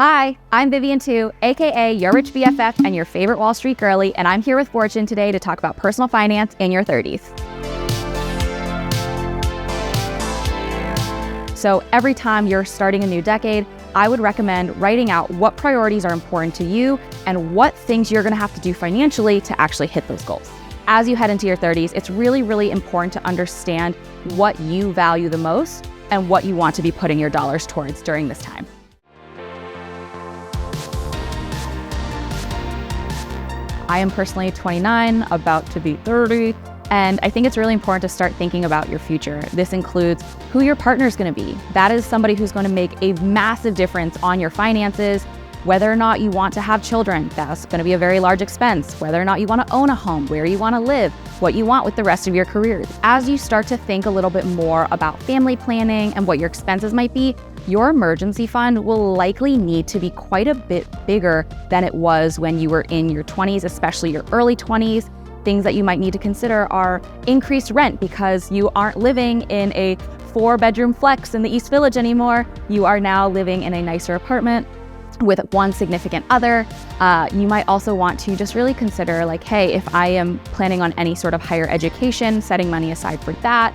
Hi, I'm Vivian Tu, aka your rich BFF and your favorite Wall Street girly, and I'm here with Fortune today to talk about personal finance in your 30s. So every time you're starting a new decade, I would recommend writing out what priorities are important to you and what things you're gonna have to do financially to actually hit those goals. As you head into your 30s, it's really important to understand what you value the most and what you want to be putting your dollars towards during this time. I am personally 29, about to be 30, and I think it's really important to start thinking about your future. This includes who your partner is going to be. That is somebody who's going to make a massive difference on your finances. Whether or not you want to have children, that's going to be a very large expense. Whether or not you want to own a home, where you want to live, what you want with the rest of your career. As you start to think a little bit more about family planning and what your expenses might be, your emergency fund will likely need to be quite a bit bigger than it was when you were in your 20s, especially your early 20s. Things that you might need to consider are increased rent because you aren't living in a 4-bedroom flex in the East Village anymore. You are now living in a nicer apartment with one significant other. You might also want to just really consider like, hey, if I am planning on any sort of higher education, setting money aside for that.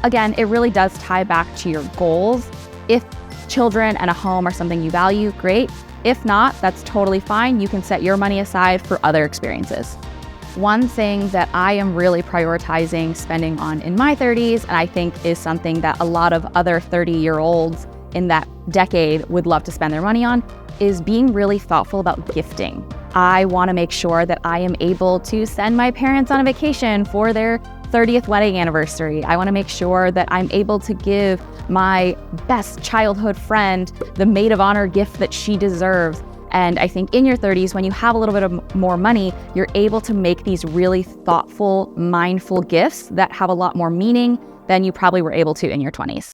Again, it really does tie back to your goals. If children and a home are something you value, great. If not, that's totally fine. You can set your money aside for other experiences. One thing that I am really prioritizing spending on in my 30s, and I think is something that a lot of other 30-year-olds in that decade would love to spend their money on, is being really thoughtful about gifting. I want to make sure that I am able to send my parents on a vacation for their 30th wedding anniversary. I want to make sure that I'm able to give my best childhood friend the maid of honor gift that she deserves. And I think in your 30s, when you have a little bit of more money, you're able to make these really thoughtful, mindful gifts that have a lot more meaning than you probably were able to in your 20s.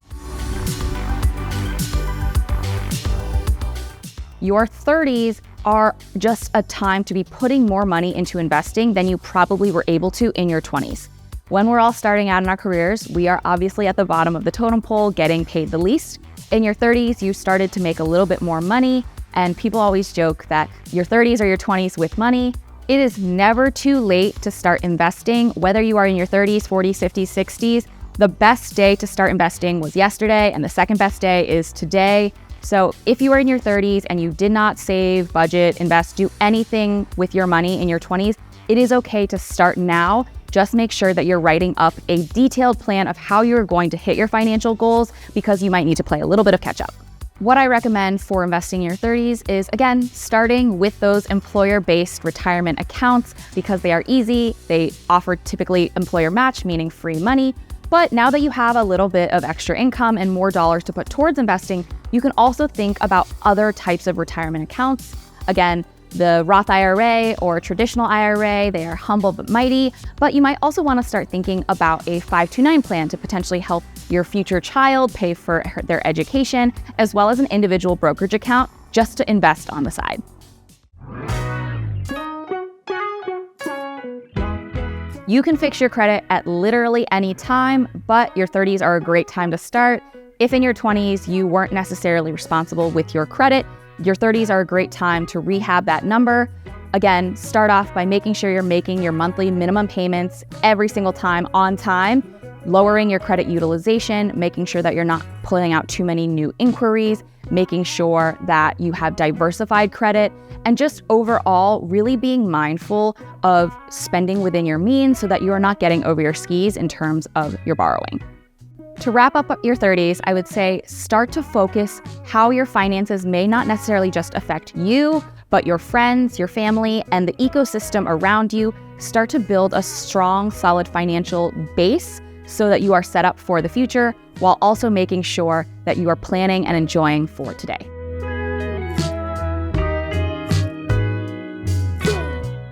Your 30s are just a time to be putting more money into investing than you probably were able to in your 20s. When we're all starting out in our careers, we are obviously at the bottom of the totem pole, getting paid the least. In your 30s, you started to make a little bit more money, and people always joke that your 30s are your 20s with money. It is never too late to start investing, whether you are in your 30s, 40s, 50s, 60s. The best day to start investing was yesterday, and the second best day is today. So if you are in your 30s and you did not save, budget, invest, do anything with your money in your 20s, it is okay to start now. Just make sure that you're writing up a detailed plan of how you're going to hit your financial goals, because you might need to play a little bit of catch up. What I recommend for investing in your 30s is, again, starting with those employer-based retirement accounts because they are easy. They offer typically employer match, meaning free money. But now that you have a little bit of extra income and more dollars to put towards investing, you can also think about other types of retirement accounts. Again, the Roth IRA or traditional IRA, they are humble but mighty, but you might also want to start thinking about a 529 plan to potentially help your future child pay for their education, as well as an individual brokerage account just to invest on the side. You can fix your credit at literally any time, but your 30s are a great time to start. If in your 20s you weren't necessarily responsible with your credit, your 30s are a great time to rehab that number. Again, start off by making sure you're making your monthly minimum payments every single time on time, lowering your credit utilization, making sure that you're not pulling out too many new inquiries, making sure that you have diversified credit, and just overall really being mindful of spending within your means so that you are not getting over your skis in terms of your borrowing. To wrap up your 30s, I would say start to focus how your finances may not necessarily just affect you, but your friends, your family, and the ecosystem around you. Start to build a strong, solid financial base so that you are set up for the future while also making sure that you are planning and enjoying for today.